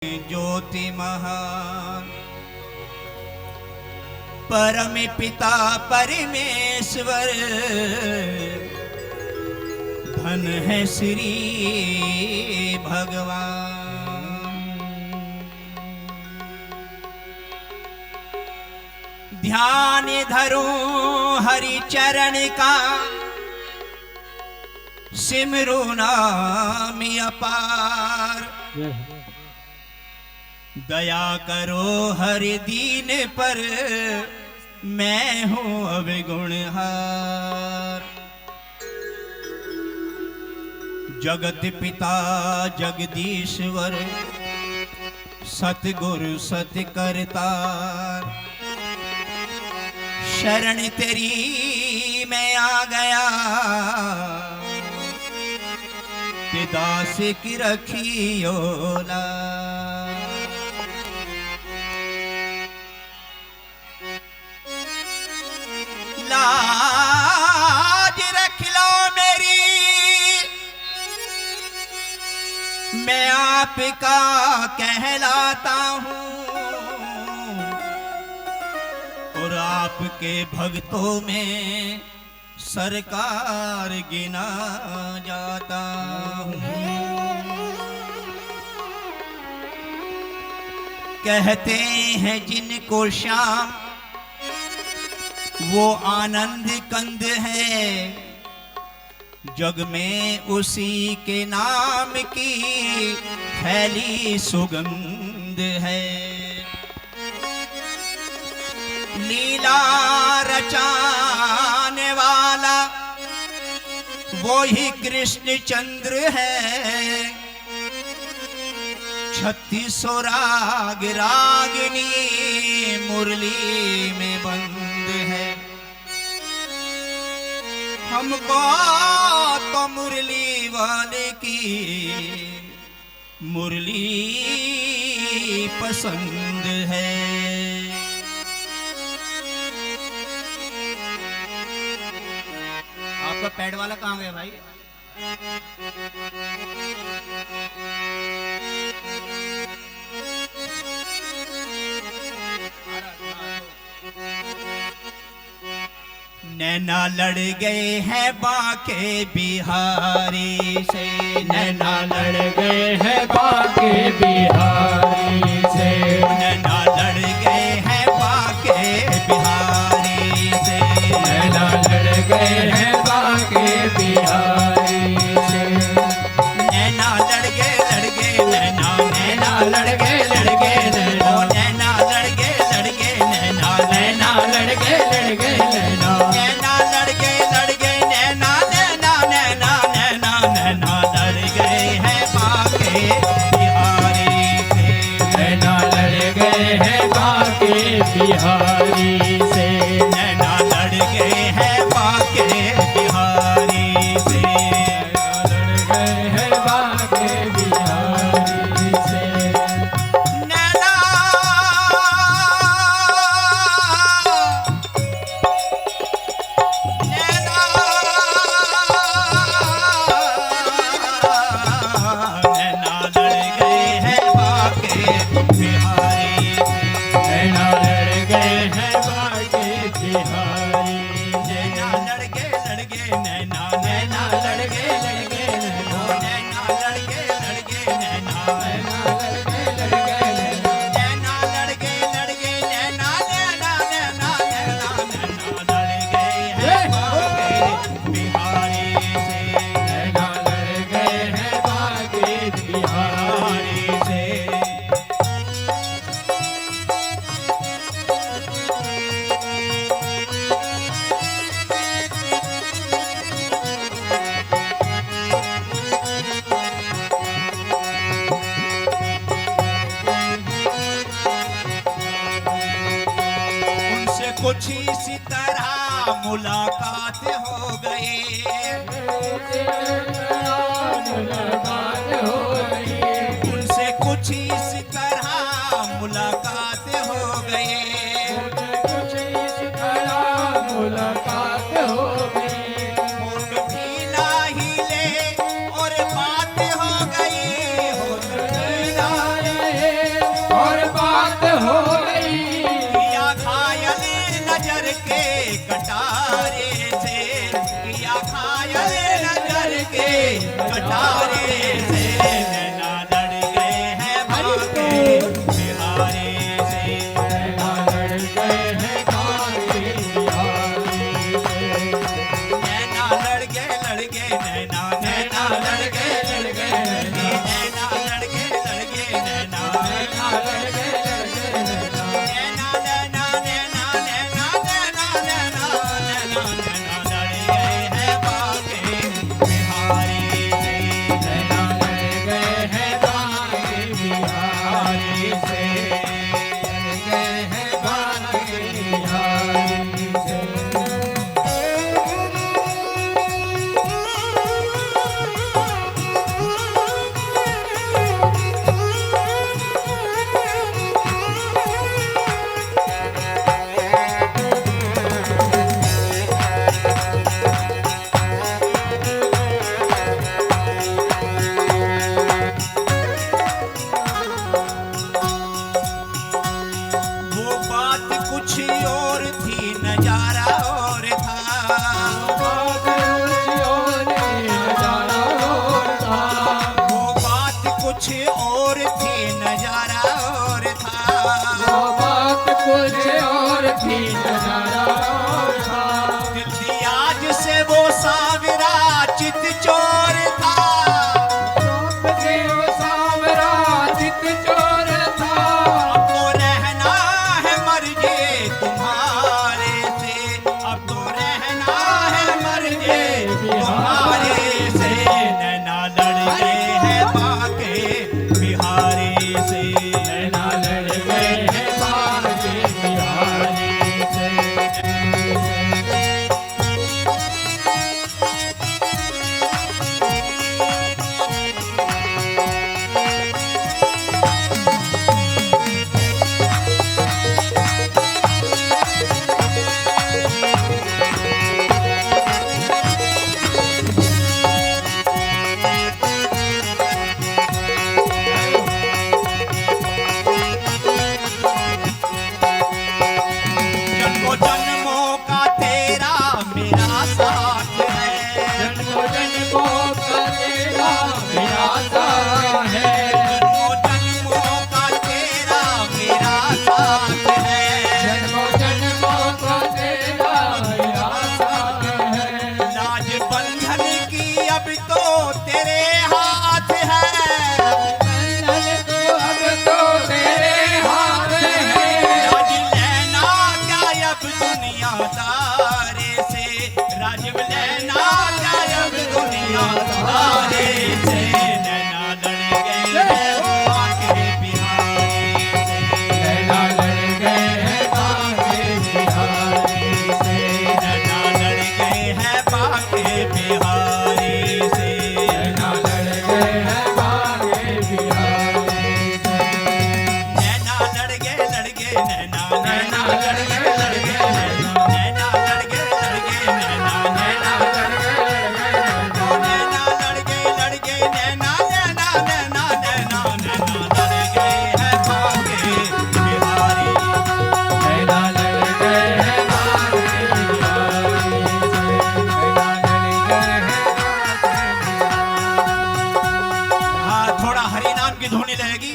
ज्योति महान परम पिता परमेश्वर धन है श्री भगवान। ध्यान धरो हरि चरण का सिमरो नाम अपार। दया करो हर दीन पर मैं हूँ अवगुणहार। जगत पिता जगदीश्वर सतगुरु सतकर्तार। शरण तेरी मैं आ गया कि दास की रखियो लाज रख लो मेरी, मैं आपका कहलाता हूँ और आपके भक्तों में सरकार गिना जाता हूँ। कहते हैं जिनको श्याम वो आनंद कंद है, जग में उसी के नाम की फैली सुगंध है। लीला रचाने वाला वो ही कृष्ण चंद्र है। 36 राग रागनी मुरली में बंद है। हमको तो मुरली वाले की मुरली पसंद है। आपका पैड वाला कहाँ गया भाई? नैना लड़ गए हैं बाके बिहारी से। नैना लड़ गए हैं बाके बिहारी से। नैना लड़ गए हैं बाके बिहारी से। नैना लड़ गए हैं बाके बिहारी से। नैना लड़ गए नैना नैना लड़ गए नैना नैना लड़ गए नैना नैना लड़ गए नैना नैना लड़ गए नैना नैना नैना नैना नैना लड़ गए हैं बाके बिहारी से। नैना लड़ गए हैं बाके बिहारी से। नैना लड़ गए हैं बाके बिहारी से। नैना लड़ गए हैं बाके बिहारी से। नैना नैना लड़ गए हैं बाके बिहारी से। नैना लड़ गए हैं बाके बिहारी से। नैना लड़ गए नैना नैना लड़ गए नैना नैना लड़ गए नैना नैना लड़ गए नैना लड़ गए नैना नैना नैना नैना नैना लड़ गए हैं बाके बिहारी से। नैना लड़ गए हैं बाके बिहारी बिहारी से। उनसे कुछ इसी तरह मुलाकात हो गई। मुलाकात हो गई। उनसे कुछ इसी तरह मुलाकात हो गई। कुछ इस तरह मुलाकात हो गई। होठ भी ना हिले और बात हो गई। होठ भी ना हिले से लड़ गए हैं बाके बिहारी से। वो बात कुछ और थी, नजारा और था। वो बात कुछ और थी, नजारा और था। दिल आज से वो सावरा चित चोर था। अब तो रहना है मर्जे तुम्हारे से, अब तो रहना है मर्जे तुम्हारे से। नैना लड़ गए हैं बाके बिहारी से, नैना लड़ गए हैं बाके बिहारी से। जन्मों जन्मों का तेरा मेरा साथ है। जन्मों जन्मों का तेरा मेरा साथ है। जन्मों जन्मों का तेरा मेरा साथ है। जन्मों जन्मों का तेरा मेरा साथ है। लाज बंधन की अब तो तेरे हाथ है। बंधन तो अब तो तेरे हाथ है। राज लेना क्या अब दुनियादारे से, राजीव लेना क्या अब दुनियादारे से। नैना लड़ गए हैं बाके बिहारी से, नैना लड़ गए हैं बाके बिहारी से। नैना लड़ गए हैं बाके बिहारी से। नैना लड़ गए हैं बाके बिहारी से। नैना लड़ गए नैना, नैना लड़ गए नैना, नैना लड़ गए नैना, नैना लड़ गए नैना, लड़ गए नैना, नैना नैना नैना नैना लड़ गए हैं बाके बिहारी। नैना लड़ गए हैं बाके बिहारी से। नैना लड़ गए हैं बाके बिहारी। हाँ, थोड़ा हरि नाम की धुनी रहेगी।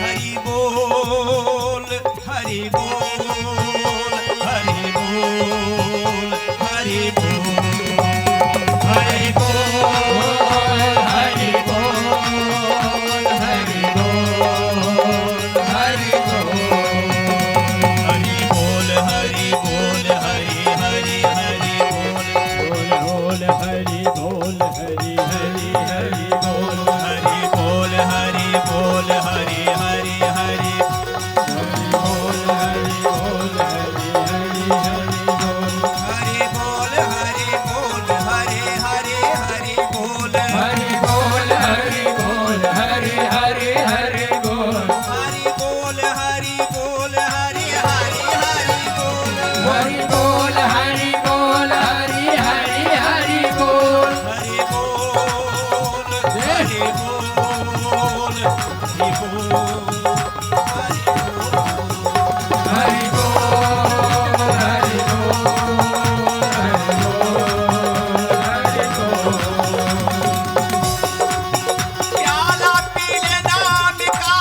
हरि बोल हरि बोल हरि बोल हरि बोल हरि बोल हरि बोल हरि बोल हरि बोल हरि बोल हरि हरि हरि बोल हरि बोल हरि हरि हरि बोल हरि बोल हरि बोल हरि हरि हरि बोल हरि बोल हरि हरि हरि बोल हरि बोल हरि बोल हरि हरि हरि बोल हरि बोल हरि बोल हरि हरि हरि बोल हरि बोल हरि बोल हरि हरि हरि बोल हरि बोल हरि बोल हरि हरि हरि बोल हरि बोल हरि बोल हरि बोल हरि बोल हरि बोल हरि बोल प्याला पीले नाम का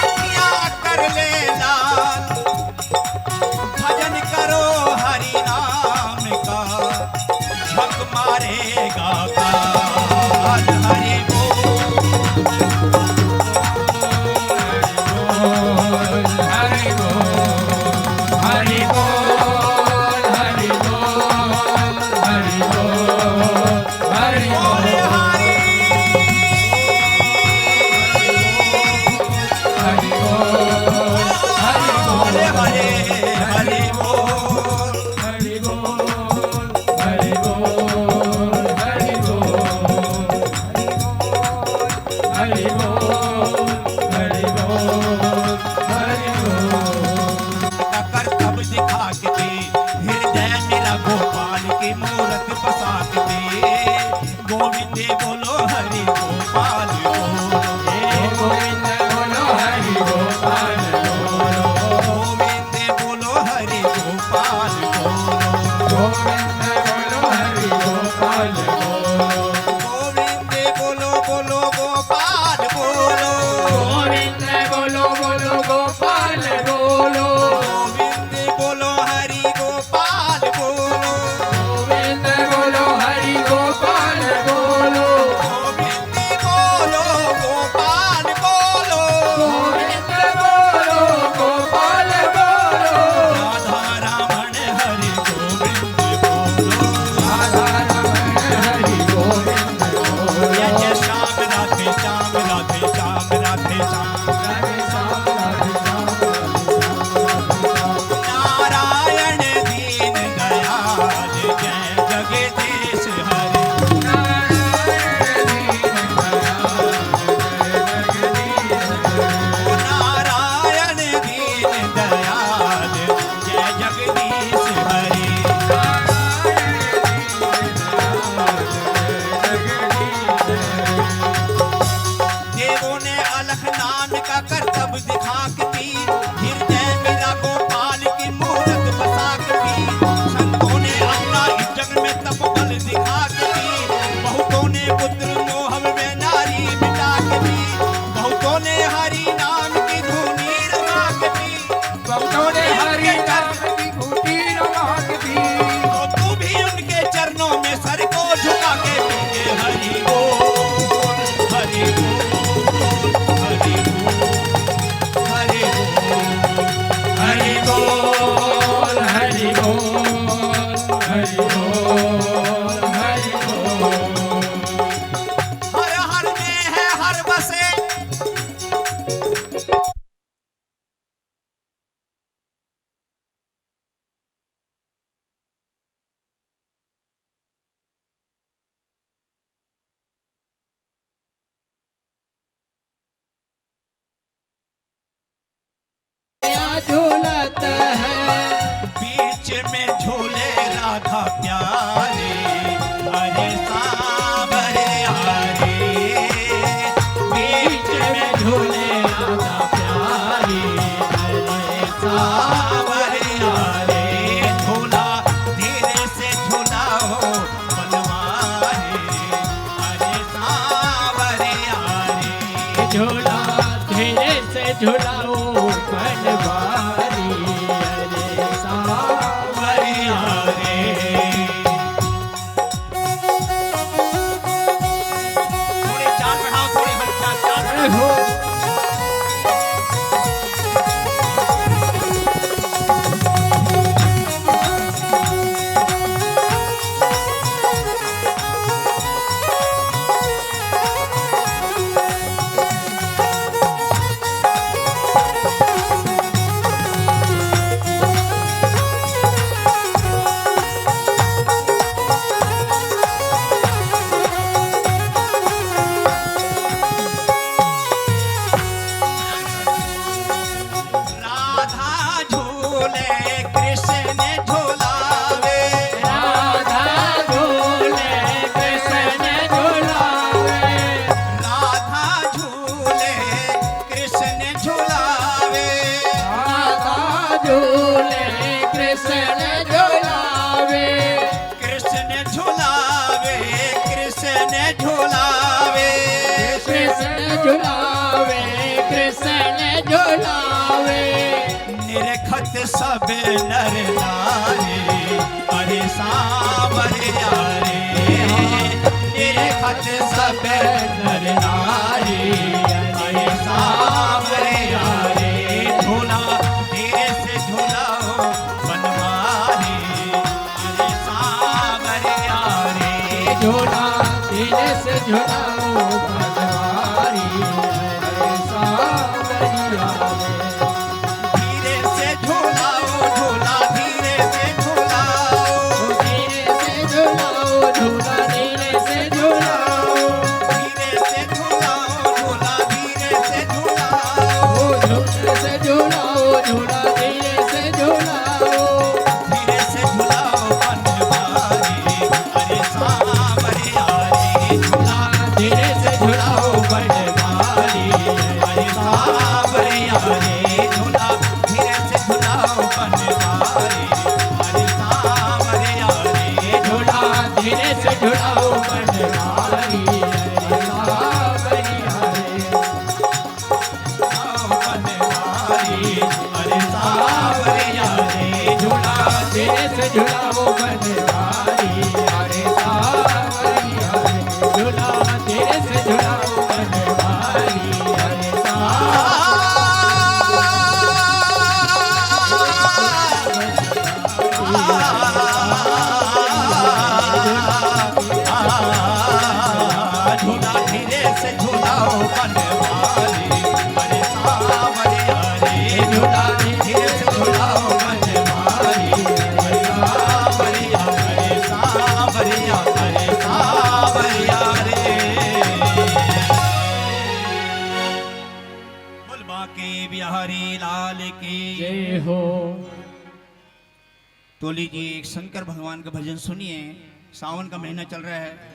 अखियाँ कर ले लाल। भजन करो हरि नाम का, झक मारेगा काल। हरि बोल गोविंद बोलो हरि गोपाल बोलो गोविंद बोलो हरि गोपाल बोलो गोविंद बोलो हरि गोपाल बोलो गोविंद बोलो हरि गोपाल बोलो गोविंद बोलो बोलो गोपाल बोलो गोविंद बोलो बोलो गोपाल बोलो गोविंद बोलो हरि गोपाल बोलो गोविंद बोलो हरि गोपाल बोलो गोविंद बोलो गोपाल बोलो गोविंद बोलो गोपाल बोलो राधा रमण हरि गोविंद बोलो राधा रमण हरि गोविंद बोलो जय जय श्याम राधे श्याम राधे श्याम राधे श्याम राधे श्याम राधे श्याम नारायण दीन दयाल जय जगदीश हरि नारायण दीन दयाल जय जगदीश हरि देवों ने अलख नाम का करतब दिखा के पी हृदय मेरा गोपाल की मूरत बसा के पी संतों ने अपना इस जग में तप बल दिखा के पी बहुतों ने पुत्र मोह में नारी बिता के पी बहुतों ने हरि नाम की धुनी रमा के पी बहुतों ने हरि नाम की घूटी रमा के पी तो तू भी उनके चरणों में सर को झुका के पीके हरि बोल हरि बोल हरि बोल हरि बोल हरि बोल हरि बोल हरि बोल हर हर में है हर बसे झूलत है बीच में झूले राधा प्यारे हरे सावरे हरे बीच में झूले राधा प्यारे हरे सावरे हरे झूला धीरे से झूलाओ बनवारे हरे सावरे हरे झूला धीरे से झूलाओ बनवारी अरे हरे हरे थोड़ी चाल बढ़ाओ थोड़ी हल्का चाल हो राधा झूले कृष्ण झूलावे राधा झूले कृष्ण झूलावे राधा झूले कृष्ण झूलावे राधा झूले कृष्ण झूलावे कृष्ण झूलावे कृष्ण झूलावे कृष्ण झूलावे कृष्ण झूलावे निरखत सब नर नारी हरे सावरे हरे निरखत सब नर नारी हरे सावरे हरे झूला धीरे से झूलाओ बनवारी हरे सावरे हरे झूला धीरे से झूलाओ बनवारी हरे सावरिया धीरे से झूलाओ झूला धीरे से झूलाओ धीरे से झूलाओ झूला धीरे से झूलाओ धीरे से झूलाओ झूला धीरे से झूलाओ झूले से झूलाओ झूला धीरे से झूलाओ धीरे से झूलाओ बनवारी हरे सावरे हरे धीरे से झूलाओ बनवारी अरे सावरिया रे झूला धीरे से झूलाओ बनवारी अरे सावरिया अरे सावरिया अरे सावरिया रे। बोल बाके बिहारी लाल की जय हो। तो लीजिए एक शंकर भगवान का भजन सुनिए। सावन का महीना चल रहा है।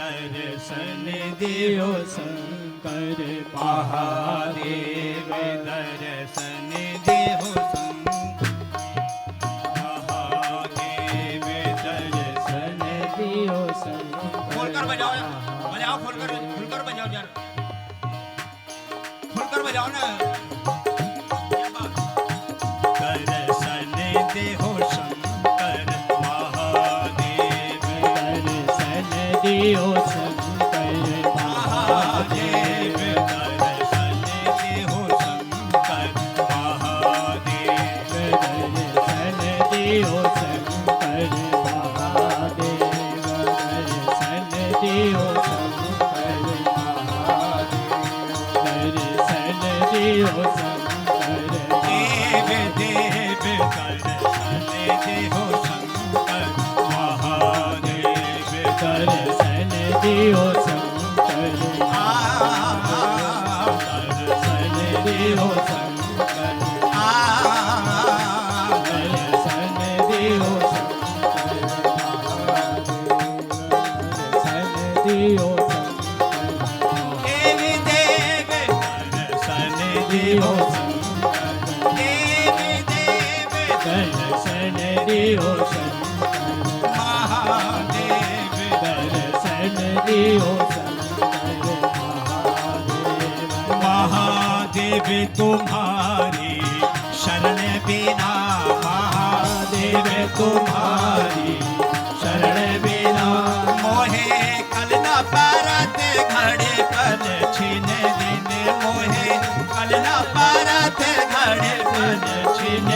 दर्शन देव शंकर महादेव दर्शन देहो महादेव दर्शन। देव शंकर खोलकर बजाओ बजाओ खोलकर बजाओ यार खोलकर बजाओ ना। दर्शन देहो शंकर महादेव दर्शन देव शंकर महादेव दर्शन देहो शंकर महादेव दर्शन देव शंकर महादेव दर्शन देव शंकर महादेव दर्शन देव शंकर देव देव दर्शन देहो शंकर महादेव दर्शन देव शंकर दर्शन देव शंकर दर्शन देव शंकर दर्शन देव देव दर्शन देव शंकर महादेव दर्शन देव शंकर महादेव तुम्हारी शरण बिना महादेव तुम्हारी शरण बिना मोहे कल न पारत घड़े पल छिन दिन मोहे कल न पारत घड़े पल छिन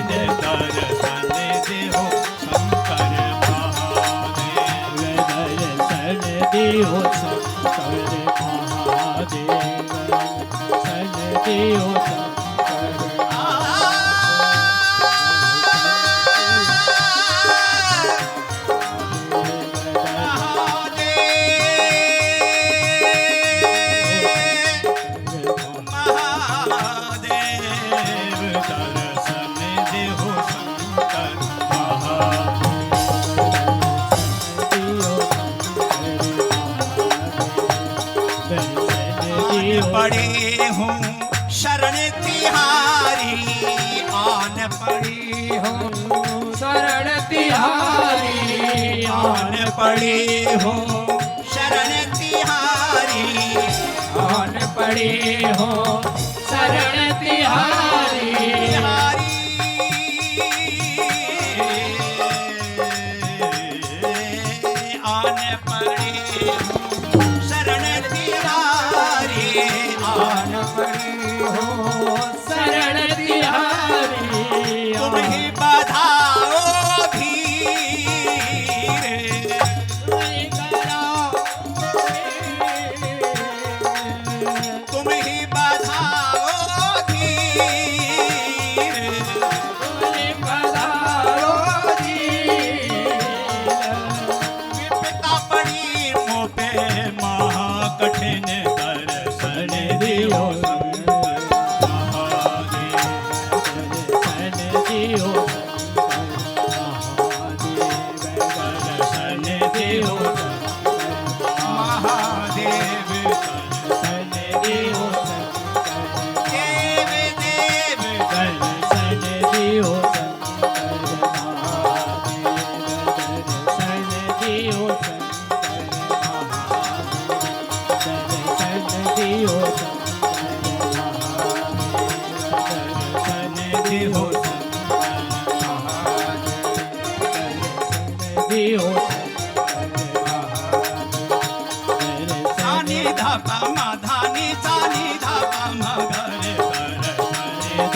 दिन दर्शन देहो शंकर महादेव दर्शन देव शंकर महादेव दर्शन देव शंकर पड़े हूँ शरण तिहारी आन पड़ी हूँ शरण तिहारी आन पड़ी हूँ शरण तिहारी आन पड़ी हो शरण तिहारी तिहारी आन पड़ी हूँ शरण तिहारी आन पड़ी हो शरण तिहारी तुम ही बधाओ धीर तुम ही बधाओ धीर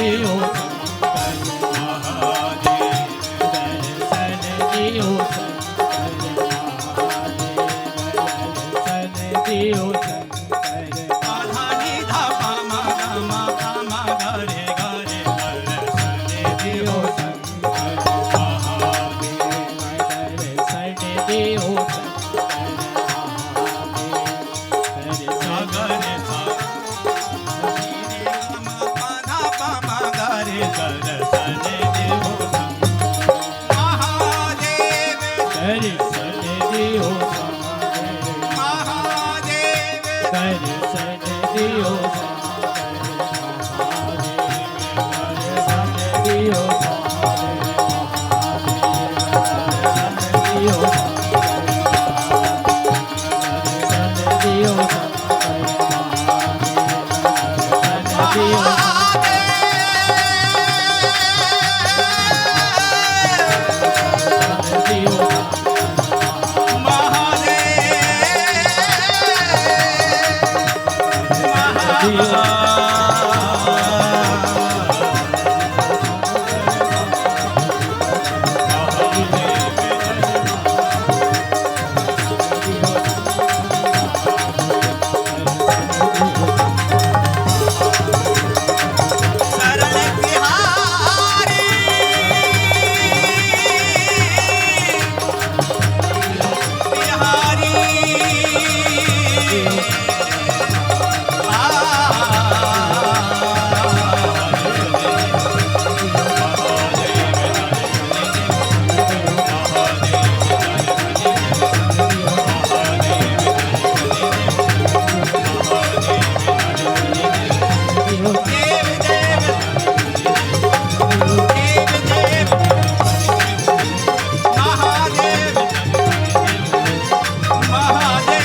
दियो शंकर महादेव दर्शन दियो शंकर महादेव दर्शन दियो शंकर आधानी धा पामा गामा पामा गरे गरे दर्शन दियो दियो शंकर महादेव दर्शन दियो शंकर महादेव सागरे सा रे गामा पाधा पामा गरे दर्शन दियो महादेव दर्शन दियो महादेव दर्शन दियो दर्शन दियो दर्शन दियो शरण तिहारी तिहारी देव देव देव देव महादेव महादेव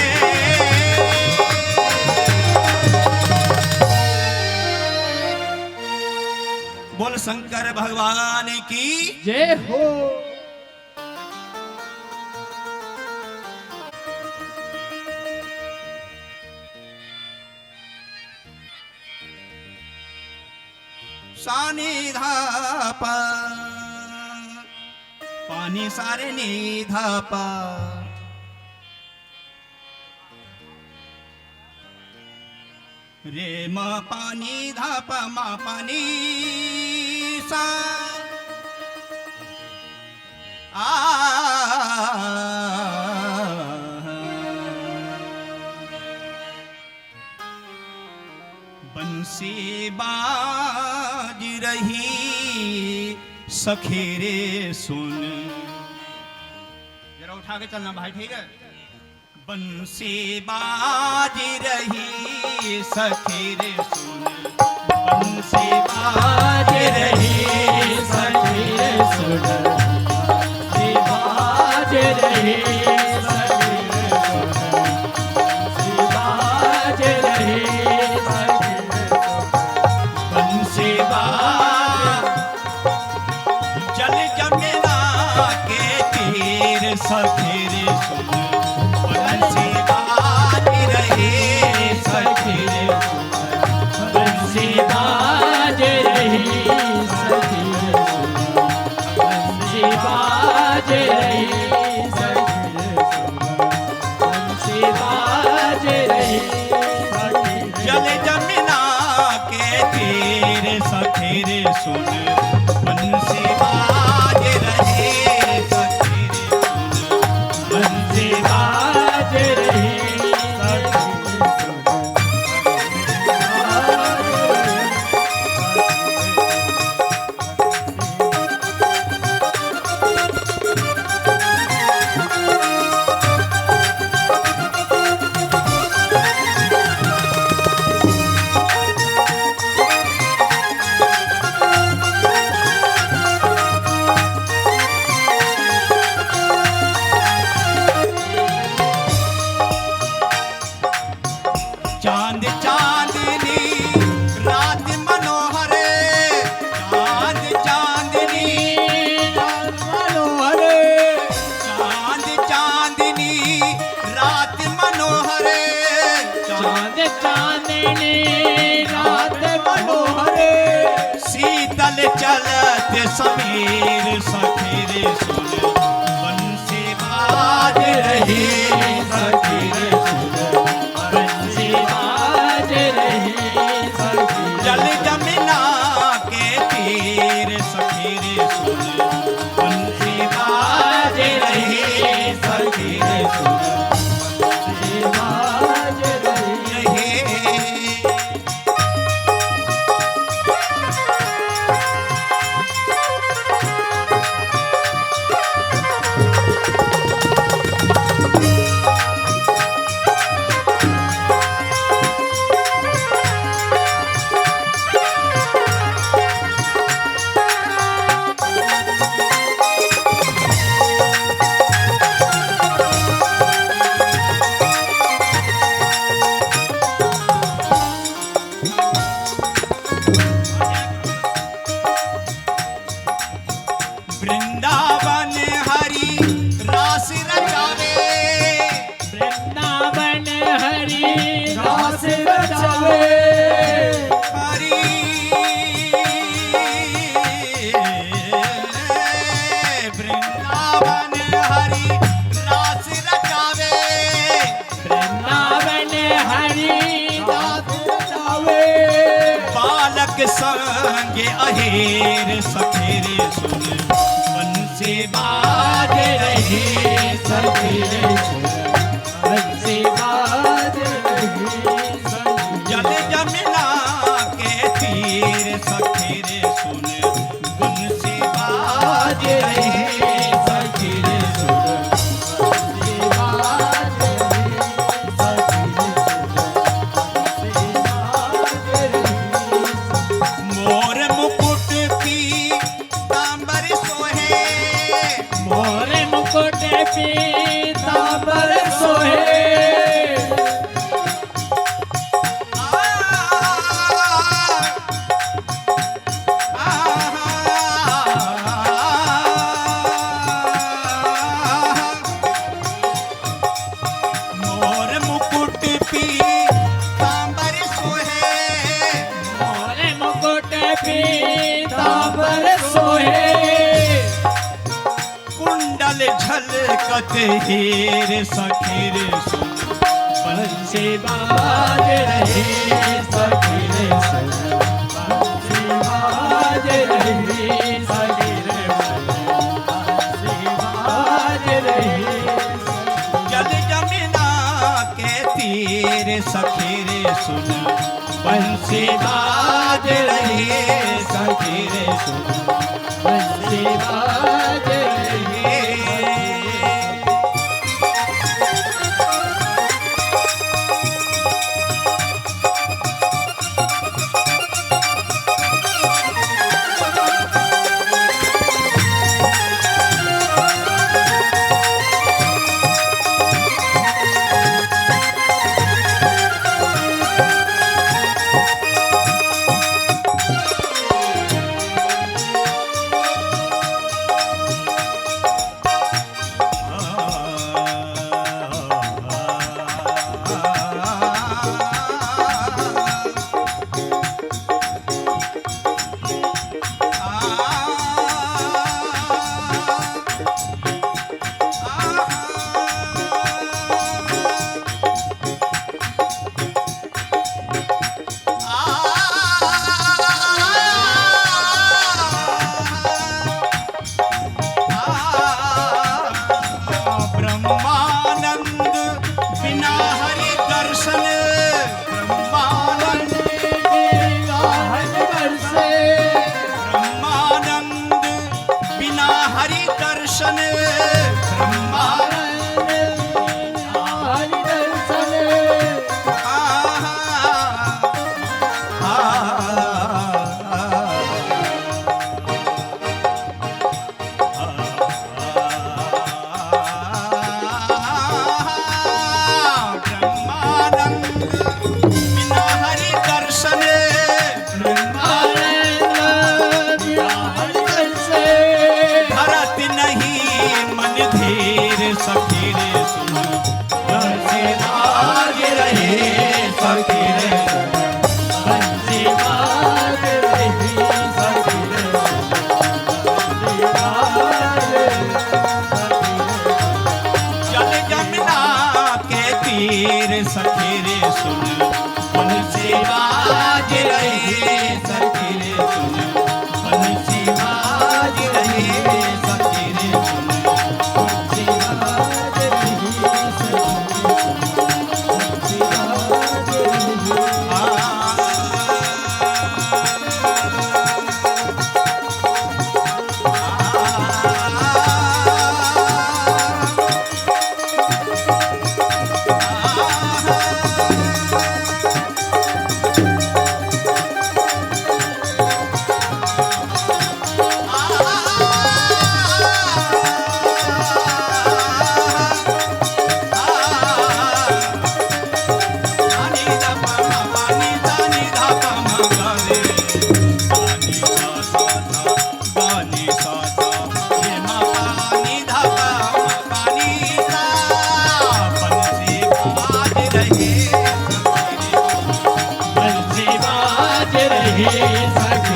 बोल शंकर भगवान की जय हो सानी धापा पानी सारे नी धापा रे मा पानी धापा मा पानी सा बंसी बाज रही सखेरे सुन जरा उठा के चलना भाई ठीक है बंसी बाज रही सखेरे सुन बंसी बाज रही सखीरे सुन बाज रहे बाज रहे बंसी बाज जल जमुना के तीर सखेरे सुन बंसी बाज रही सखेरे बंसी बाज रही बंसी बाज रही बंसी बाज रही जल जमुना के तीर सखेरे सुन बंसी बाज रहे सखेरे सुन बंसी बाज रही समीर सखी रे सुन बंसी बाज रही सखी रे सुन बंसी बाज रही सखी जल जमुना के तीर सखी रे सुन बंसी बाज रही सखी रे सुन बंसी बाज रही वृंदावन हरि रास रचावे वृंदावन हरि रास रचावे हरि वृंदावन हरि रास रचावे वृंदावन हरि रास रचावे बालक संगे अहेर सखेरे सुन बंसी बाज रही सखी रे सुन बंसी बाज रही सखी जल जमुना के तीर सखेरे सुन बंसी बाज रही सखी रे सुन बंसी बाज रही सखी रे सुन बंसी बाज रही मोर मुकुट पीतांबर सोहे मोर मुकुट पीतांबर सोहे मोर मुकुट पीतांबर सोहे मोर मुकुट पीतांबर सोहे कुंडल झलकत हीर सखी रे सुन बंसी बाज रही सखी रे सुन बंसी बाज रही सखी रे सुन बंसी बाज रही जल जमुना के तीर सखी रे सुन बंसी बाज रही सखी रे सुन बंसी बाज रही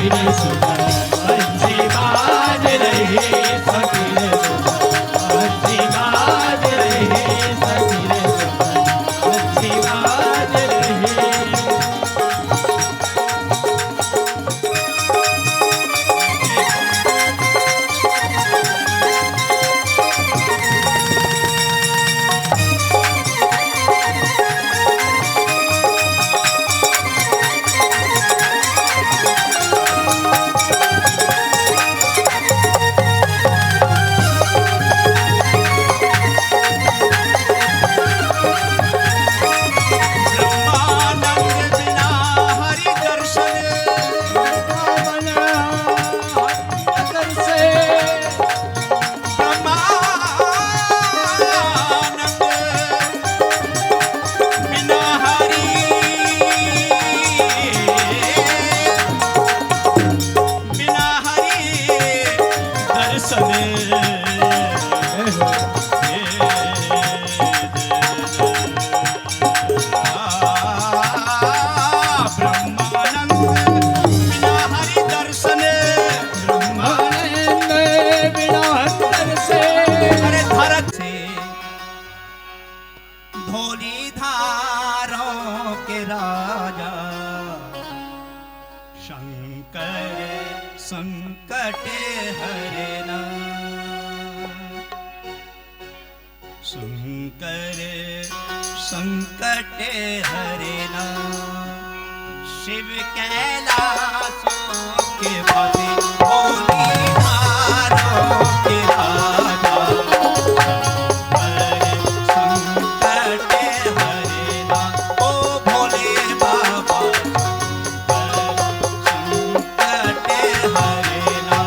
सखी रे सुन बंसी बाज रही सखी रे सुन बंसी बाज रही सखी रे सुन बंसी बाज रही ब्रह्मानंद बिना हरि दर्शन ब्रह्मानंद बिना हरि बिना हरि दर्शन ब्रह्मानंद बिना हरि दर्शन ब्रह्मानंद बिना अंतर से अरे धरत से धोली धारों के राजा शंकर संकट हरना शंकर संकट हरना शिव कैलाशों के वासी भोली धारों के राजा शंकर संकट हरना ओ भोले बाबा संकट हरना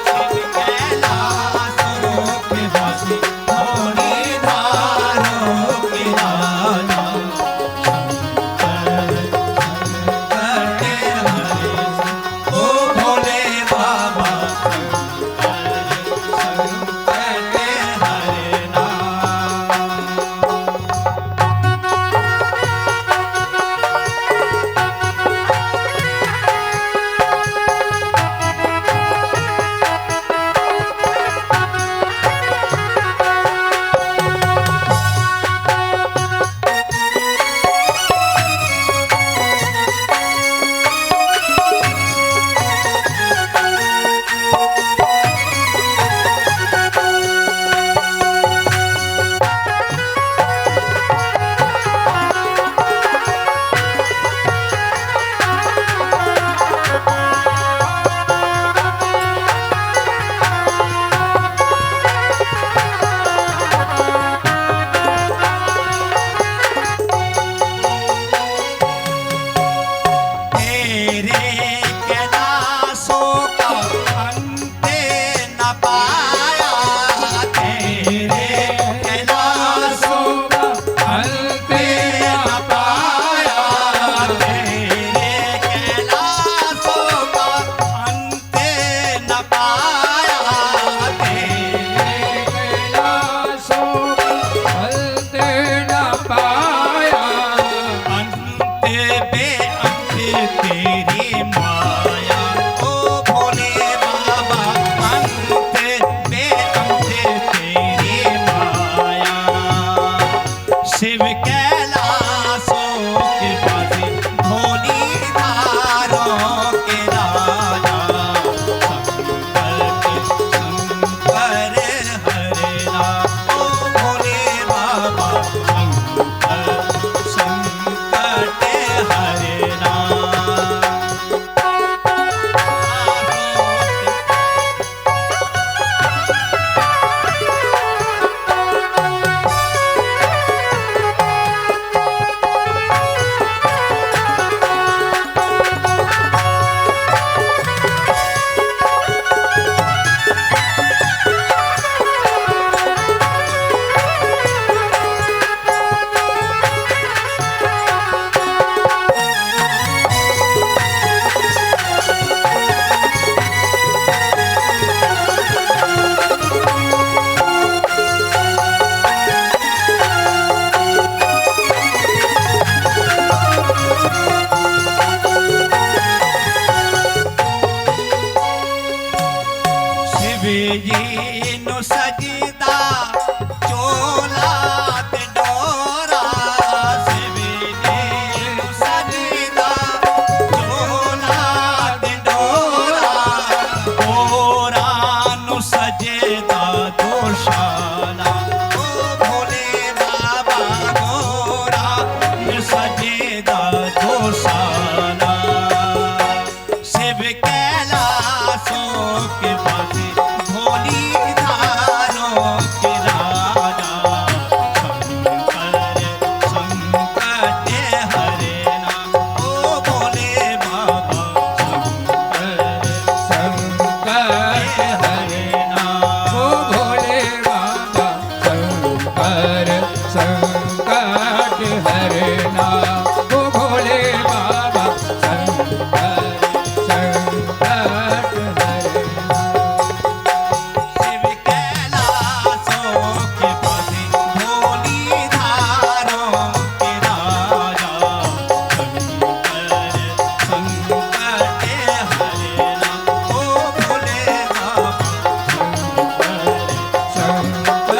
शिव कैलाशों के वासी भोली धारों के राजा शंकर संकट हरना ओ जी नु सजदा चोला ते डोरा शिव जी नु सजदा चोला ते डोरा गोरा नु सजदा दोशाला ओ भोले बाबा गोरा नु सजदा दोशाला शिव कैलाशों के वासी भोली धारों के राजा शंकर संकट हरना ओ भोले बाबा शंकर हरना ओ भोले बाबा शंकर संकट हरना ओ भोले बाबा शंकर संकट हरना शिव कैलाशों के वासी भोली धारों के राजा शंकर संकट हरना ओ भोले बाबा शंकर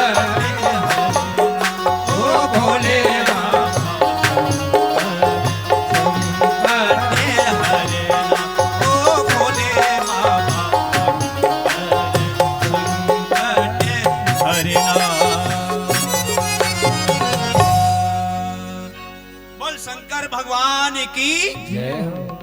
ओ भोले बाबा बोल शंकर भगवान की जय हो।